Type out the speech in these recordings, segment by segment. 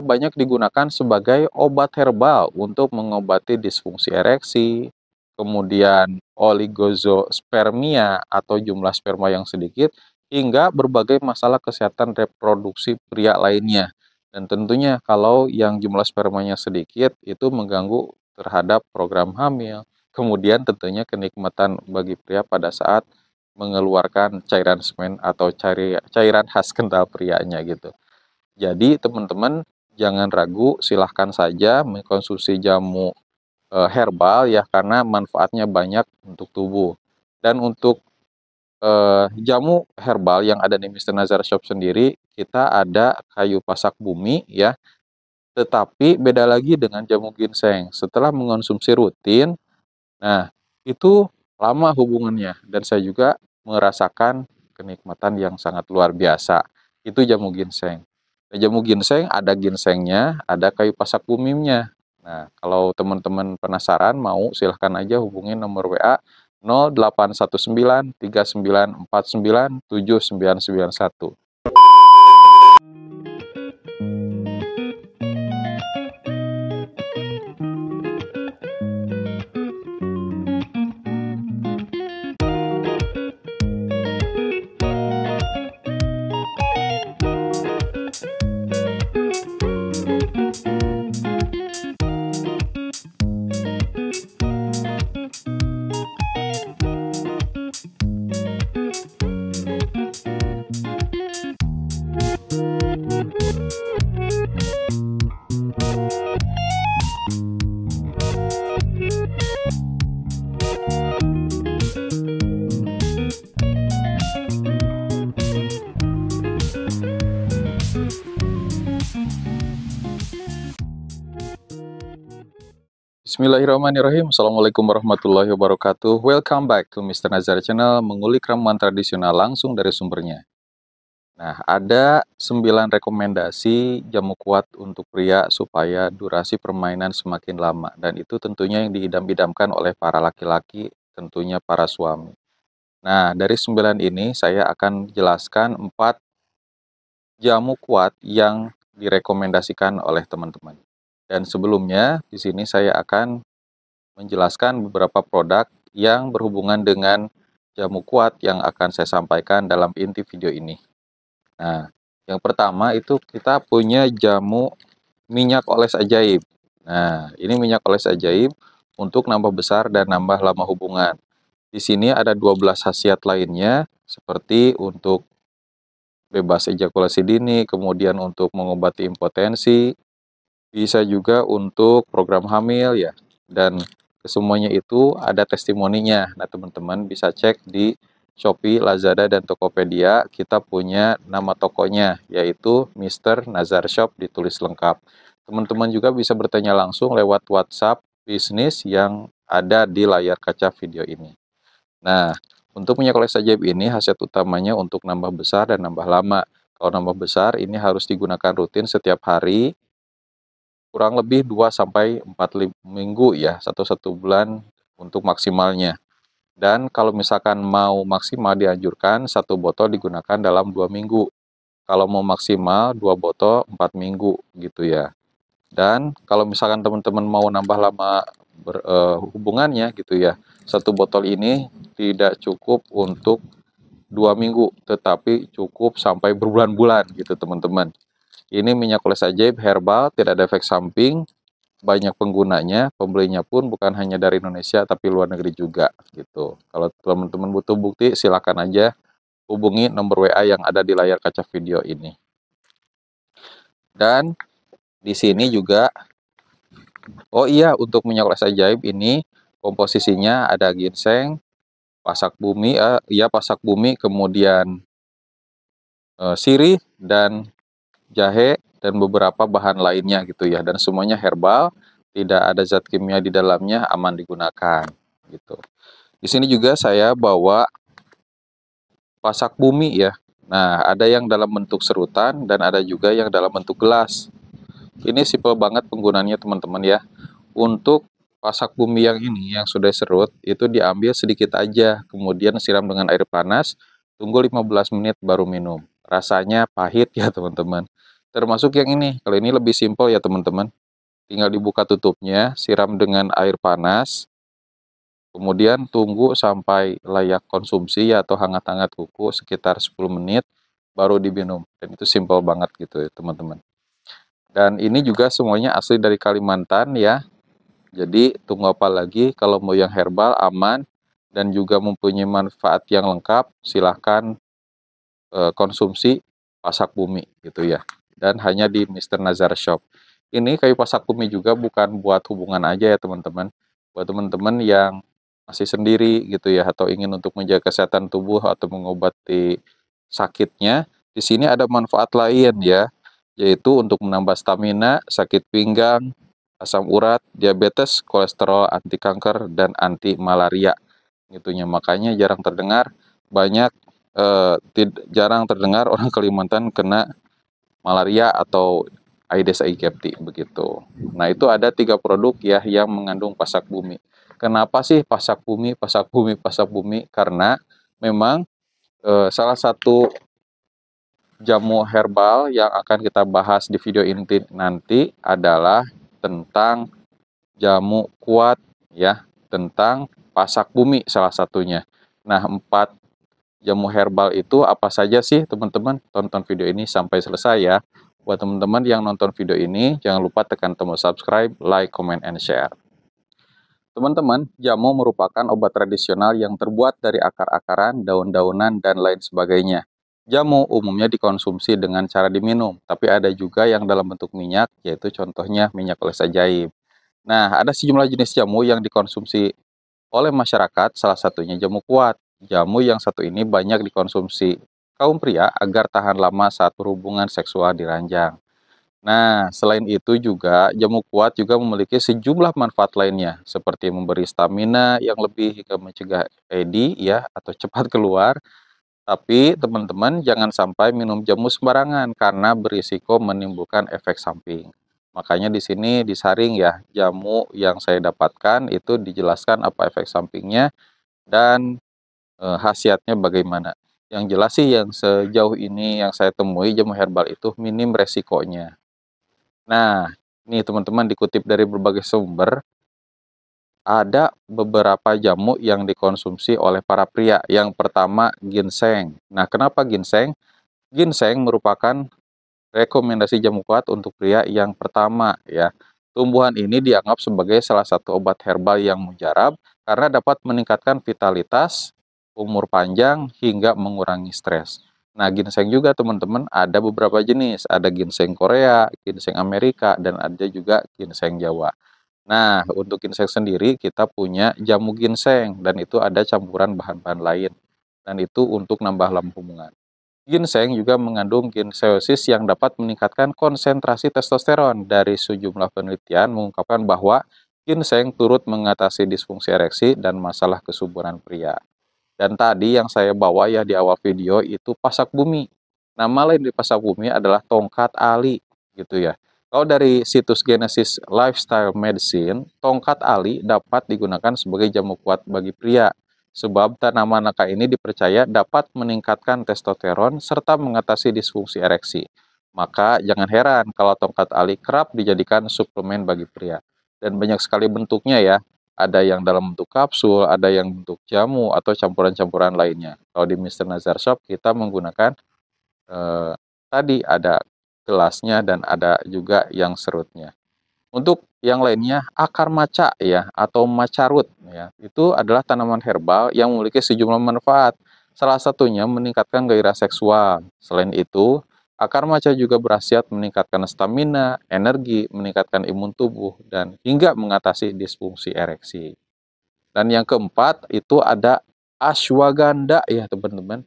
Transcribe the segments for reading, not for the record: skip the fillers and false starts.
banyak digunakan sebagai obat herbal untuk mengobati disfungsi ereksi, kemudian oligozospermia atau jumlah sperma yang sedikit, hingga berbagai masalah kesehatan reproduksi pria lainnya. Dan tentunya kalau yang jumlah spermanya sedikit itu mengganggu terhadap program hamil. Kemudian tentunya kenikmatan bagi pria pada saat mengeluarkan cairan semen atau cairan khas kental prianya gitu. Jadi teman-teman jangan ragu, silahkan saja mengkonsumsi jamu herbal ya, karena manfaatnya banyak untuk tubuh. Dan untuk jamu herbal yang ada di Mr. Nazar Shop sendiri, kita ada kayu pasak bumi ya, tetapi beda lagi dengan jamu ginseng. Setelah mengonsumsi rutin, nah itu lama hubungannya, dan saya juga merasakan kenikmatan yang sangat luar biasa. Itu jamu ginseng. Nah, jamu ginseng ada ginsengnya, ada kayu pasak buminya. Nah, kalau teman-teman penasaran mau, silahkan aja hubungi nomor WA 081939497991. Bismillahirrahmanirrahim. Assalamualaikum warahmatullahi wabarakatuh. Welcome back to Mr. Nazar Channel, mengulik ramuan tradisional langsung dari sumbernya. Nah, ada 9 rekomendasi jamu kuat untuk pria supaya durasi permainan semakin lama. Dan itu tentunya yang diidam-idamkan oleh para laki-laki, tentunya para suami. Nah, dari 9 ini saya akan jelaskan 4 jamu kuat yang direkomendasikan oleh teman-teman. Dan sebelumnya, di sini saya akan menjelaskan beberapa produk yang berhubungan dengan jamu kuat yang akan saya sampaikan dalam inti video ini. Nah, yang pertama itu kita punya jamu minyak oles ajaib. Nah, ini minyak oles ajaib untuk nambah besar dan nambah lama hubungan. Di sini ada 12 khasiat lainnya, seperti untuk bebas ejakulasi dini, kemudian untuk mengobati impotensi, bisa juga untuk program hamil ya, dan kesemuanya itu ada testimoninya. Nah, teman-teman bisa cek di Shopee, Lazada, dan Tokopedia. Kita punya nama tokonya, yaitu Mr. Nazar Shop ditulis lengkap. Teman-teman juga bisa bertanya langsung lewat WhatsApp bisnis yang ada di layar kaca video ini. Nah, untuk minyak oles ajaib ini khasiat utamanya untuk nambah besar dan nambah lama. Kalau nambah besar ini harus digunakan rutin setiap hari, kurang lebih 2-4 minggu ya, satu bulan untuk maksimalnya. Dan kalau misalkan mau maksimal dianjurkan 1 botol digunakan dalam 2 minggu. Kalau mau maksimal 2 botol 4 minggu gitu ya. Dan kalau misalkan teman-teman mau nambah lama hubungannya gitu ya, 1 botol ini tidak cukup untuk 2 minggu, tetapi cukup sampai berbulan-bulan gitu teman-teman. Ini minyak oles ajaib herbal, tidak ada efek samping, banyak penggunanya, pembelinya pun bukan hanya dari Indonesia tapi luar negeri juga gitu. Kalau teman-teman butuh bukti, silakan aja hubungi nomor WA yang ada di layar kaca video ini. Dan di sini juga, oh iya, untuk minyak oles ajaib ini komposisinya ada ginseng, pasak bumi, pasak bumi, kemudian sirih dan jahe, dan beberapa bahan lainnya gitu ya, dan semuanya herbal, tidak ada zat kimia di dalamnya, aman digunakan gitu. Di sini juga saya bawa pasak bumi ya. Nah, ada yang dalam bentuk serutan dan ada juga yang dalam bentuk gelas. Ini simple banget penggunaannya teman-teman ya. Untuk pasak bumi yang ini yang sudah serut itu diambil sedikit aja, kemudian siram dengan air panas, tunggu 15 menit baru minum. Rasanya pahit ya teman-teman. termasuk yang ini. Kalau ini lebih simpel ya teman-teman. Tinggal dibuka tutupnya, siram dengan air panas, kemudian tunggu sampai layak konsumsi atau hangat-hangat kuku sekitar 10 menit, baru diminum. Dan itu simpel banget gitu ya teman-teman. Dan ini juga semuanya asli dari Kalimantan ya. Jadi tunggu apa lagi, kalau mau yang herbal aman dan juga mempunyai manfaat yang lengkap, silahkan konsumsi pasak bumi gitu ya. Dan hanya di Mr. Nazar Shop. Ini kayu pasak bumi juga bukan buat hubungan aja ya teman-teman. Buat teman-teman yang masih sendiri gitu ya, atau ingin untuk menjaga kesehatan tubuh atau mengobati sakitnya, di sini ada manfaat lain ya, yaitu untuk menambah stamina, sakit pinggang, asam urat, diabetes, kolesterol, anti kanker, dan anti malaria gitunya. Makanya jarang terdengar banyak jarang terdengar orang Kalimantan kena malaria atau Aedes aegypti begitu. Nah, itu ada 3 produk ya yang mengandung pasak bumi. Kenapa sih pasak bumi, pasak bumi, pasak bumi? Karena memang salah satu jamu herbal yang akan kita bahas di video ini nanti adalah tentang jamu kuat ya, tentang pasak bumi salah satunya. Nah, 4 jamu herbal itu apa saja sih teman-teman? Tonton video ini sampai selesai ya. Buat teman-teman yang nonton video ini, jangan lupa tekan tombol subscribe, like, comment, and share. Teman-teman, jamu merupakan obat tradisional yang terbuat dari akar-akaran, daun-daunan, dan lain sebagainya. Jamu umumnya dikonsumsi dengan cara diminum, tapi ada juga yang dalam bentuk minyak, yaitu contohnya minyak oles ajaib. Nah, ada sejumlah jenis jamu yang dikonsumsi oleh masyarakat, salah satunya jamu kuat. Jamu yang satu ini banyak dikonsumsi kaum pria agar tahan lama saat berhubungan seksual di ranjang. Nah, selain itu juga jamu kuat juga memiliki sejumlah manfaat lainnya, seperti memberi stamina yang lebih hingga mencegah ED ya atau cepat keluar. Tapi teman-teman jangan sampai minum jamu sembarangan karena berisiko menimbulkan efek samping. Makanya di sini disaring ya, jamu yang saya dapatkan itu dijelaskan apa efek sampingnya dan khasiatnya bagaimana. Yang jelas sih yang sejauh ini yang saya temui jamu herbal itu minim resikonya. Nah, ini teman-teman dikutip dari berbagai sumber, ada beberapa jamu yang dikonsumsi oleh para pria. Yang pertama ginseng. Nah, kenapa ginseng? Ginseng merupakan rekomendasi jamu kuat untuk pria yang pertama ya. Tumbuhan ini dianggap sebagai salah satu obat herbal yang mujarab karena dapat meningkatkan vitalitas, umur panjang, hingga mengurangi stres. Nah, ginseng juga teman-teman ada beberapa jenis. Ada ginseng Korea, ginseng Amerika, dan ada juga ginseng Jawa. Nah, untuk ginseng sendiri kita punya jamu ginseng dan itu ada campuran bahan-bahan lain. Dan itu untuk nambah lambungan. Ginseng juga mengandung ginseosis yang dapat meningkatkan konsentrasi testosteron. Dari sejumlah penelitian mengungkapkan bahwa ginseng turut mengatasi disfungsi ereksi dan masalah kesuburan pria. Dan tadi yang saya bawa ya di awal video itu pasak bumi. Nama lain di pasak bumi adalah tongkat ali gitu ya. Kalau dari situs Genesis Lifestyle Medicine, tongkat ali dapat digunakan sebagai jamu kuat bagi pria. Sebab tanaman nangka ini dipercaya dapat meningkatkan testosteron serta mengatasi disfungsi ereksi. Maka jangan heran kalau tongkat ali kerap dijadikan suplemen bagi pria. Dan banyak sekali bentuknya ya. Ada yang dalam bentuk kapsul, ada yang bentuk jamu, atau campuran-campuran lainnya. Kalau di Mr. Nazar Shop, kita menggunakan tadi ada gelasnya dan ada juga yang serutnya. Untuk yang lainnya, akar maca ya, atau macarut ya, itu adalah tanaman herbal yang memiliki sejumlah manfaat. Salah satunya meningkatkan gairah seksual. Selain itu, akar maca juga berkhasiat meningkatkan stamina, energi, meningkatkan imun tubuh, dan hingga mengatasi disfungsi ereksi. Dan yang keempat itu ada ashwagandha ya teman-teman.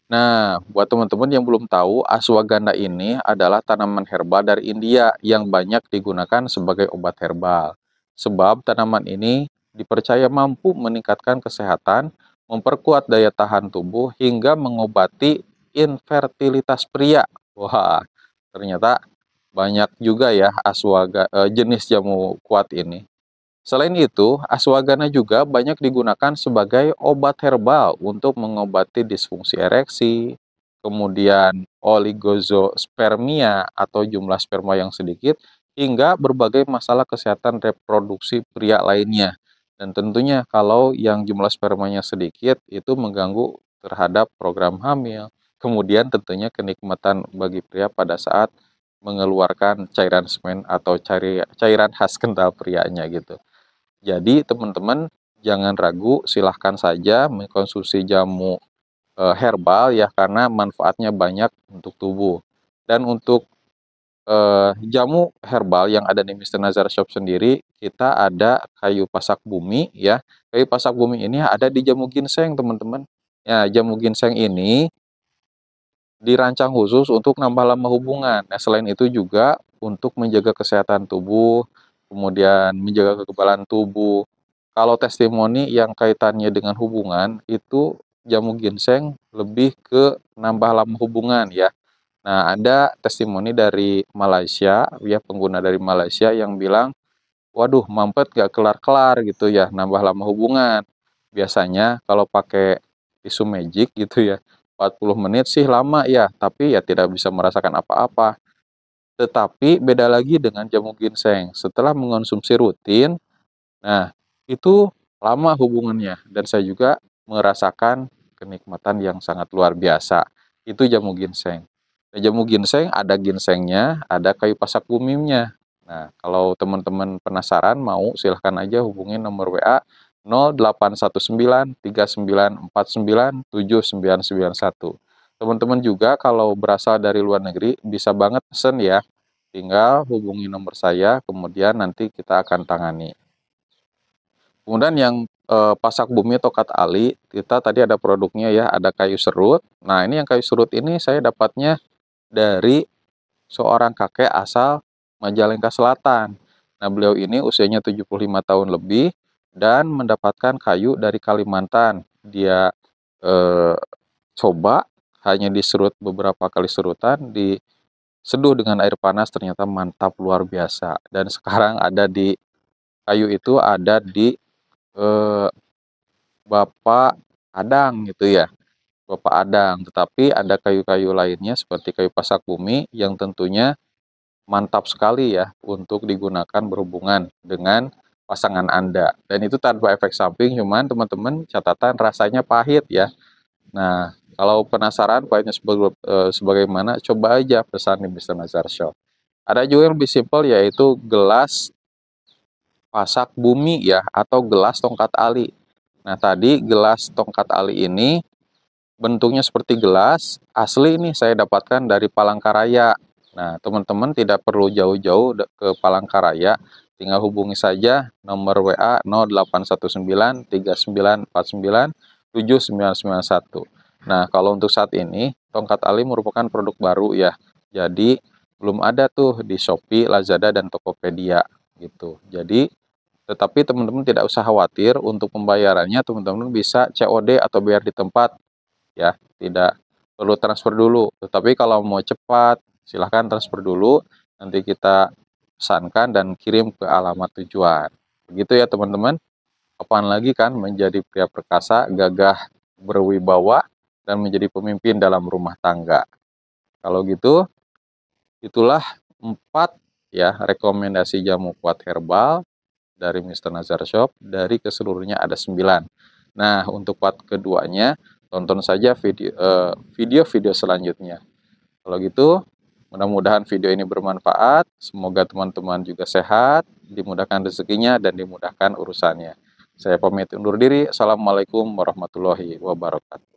Nah, buat teman-teman yang belum tahu, ashwagandha ini adalah tanaman herbal dari India yang banyak digunakan sebagai obat herbal. Sebab tanaman ini dipercaya mampu meningkatkan kesehatan, memperkuat daya tahan tubuh, hingga mengobati infertilitas pria. Wah, ternyata banyak juga ya jenis jamu kuat ini. Selain itu, ashwagandha juga banyak digunakan sebagai obat herbal untuk mengobati disfungsi ereksi, kemudian oligospermia atau jumlah sperma yang sedikit, hingga berbagai masalah kesehatan reproduksi pria lainnya. Dan tentunya kalau yang jumlah spermanya sedikit itu mengganggu terhadap program hamil, kemudian tentunya kenikmatan bagi pria pada saat mengeluarkan cairan semen atau cairan khas kental prianya gitu. Jadi teman-teman jangan ragu, silahkan saja mengkonsumsi jamu herbal ya, karena manfaatnya banyak untuk tubuh. Dan untuk jamu herbal yang ada di Mr. Nazar Shop sendiri, kita ada kayu pasak bumi ya. Kayu pasak bumi ini ada di jamu ginseng teman-teman. Ya, jamu ginseng ini dirancang khusus untuk nambah lama hubungan. Nah, selain itu juga untuk menjaga kesehatan tubuh, kemudian menjaga kekebalan tubuh. Kalau testimoni yang kaitannya dengan hubungan, itu jamu ginseng lebih ke nambah lama hubungan ya. Nah, ada testimoni dari Malaysia, ya pengguna dari Malaysia yang bilang, waduh mampet gak kelar-kelar gitu ya, nambah lama hubungan. Biasanya kalau pakai tisu magic gitu ya, 40 menit sih lama ya, tapi ya tidak bisa merasakan apa-apa. Tetapi beda lagi dengan jamu ginseng, setelah mengonsumsi rutin, nah itu lama hubungannya, dan saya juga merasakan kenikmatan yang sangat luar biasa. Itu jamu ginseng. Nah, jamu ginseng ada ginsengnya, ada kayu pasak buminya. Nah, kalau teman-teman penasaran mau silahkan aja hubungi nomor WA 081939497991. Teman-teman juga kalau berasal dari luar negeri bisa banget pesen ya. Tinggal hubungi nomor saya, kemudian nanti kita akan tangani. Kemudian yang pasak bumi tokat ali, kita tadi ada produknya ya, ada kayu serut. Nah, ini yang kayu serut ini saya dapatnya dari seorang kakek asal Majalengka Selatan. Nah, beliau ini usianya 75 tahun lebih dan mendapatkan kayu dari Kalimantan. Dia eh, coba hanya diserut beberapa kali serutan, diseduh dengan air panas, ternyata mantap luar biasa. Dan sekarang ada di kayu itu ada di eh, Bapak Adang gitu ya. Bapak Adang, tetapi ada kayu-kayu lainnya seperti kayu pasak bumi yang tentunya mantap sekali ya untuk digunakan berhubungan dengan pasangan Anda. Dan itu tanpa efek samping, cuman teman-teman catatan rasanya pahit ya. Nah, kalau penasaran pahitnya sebagaimana, coba aja pesan di Mr. Nazar Shop. Ada juga yang lebih simpel, yaitu gelas pasak bumi ya, atau gelas tongkat ali. Nah, tadi gelas tongkat ali ini bentuknya seperti gelas, asli ini saya dapatkan dari Palangkaraya. Nah, teman-teman tidak perlu jauh-jauh ke Palangkaraya, tinggal hubungi saja nomor WA 081939497991. Nah, kalau untuk saat ini, tongkat ali merupakan produk baru ya. Jadi, belum ada tuh di Shopee, Lazada, dan Tokopedia gitu. Jadi, tetapi teman-teman tidak usah khawatir untuk pembayarannya, teman-teman bisa COD atau bayar di tempat ya, tidak perlu transfer dulu. Tetapi kalau mau cepat, silahkan transfer dulu, nanti kita pesankan dan kirim ke alamat tujuan. Begitu ya teman-teman. Kapan lagi kan menjadi pria perkasa, gagah, berwibawa, dan menjadi pemimpin dalam rumah tangga. Kalau gitu, itulah 4 ya rekomendasi jamu kuat herbal dari Mr. Nazar Shop. Dari keseluruhnya ada 9. Nah, untuk part keduanya, tonton saja video-video selanjutnya. Kalau gitu, mudah-mudahan video ini bermanfaat. Semoga teman-teman juga sehat, dimudahkan rezekinya, dan dimudahkan urusannya. Saya pamit undur diri. Assalamualaikum warahmatullahi wabarakatuh.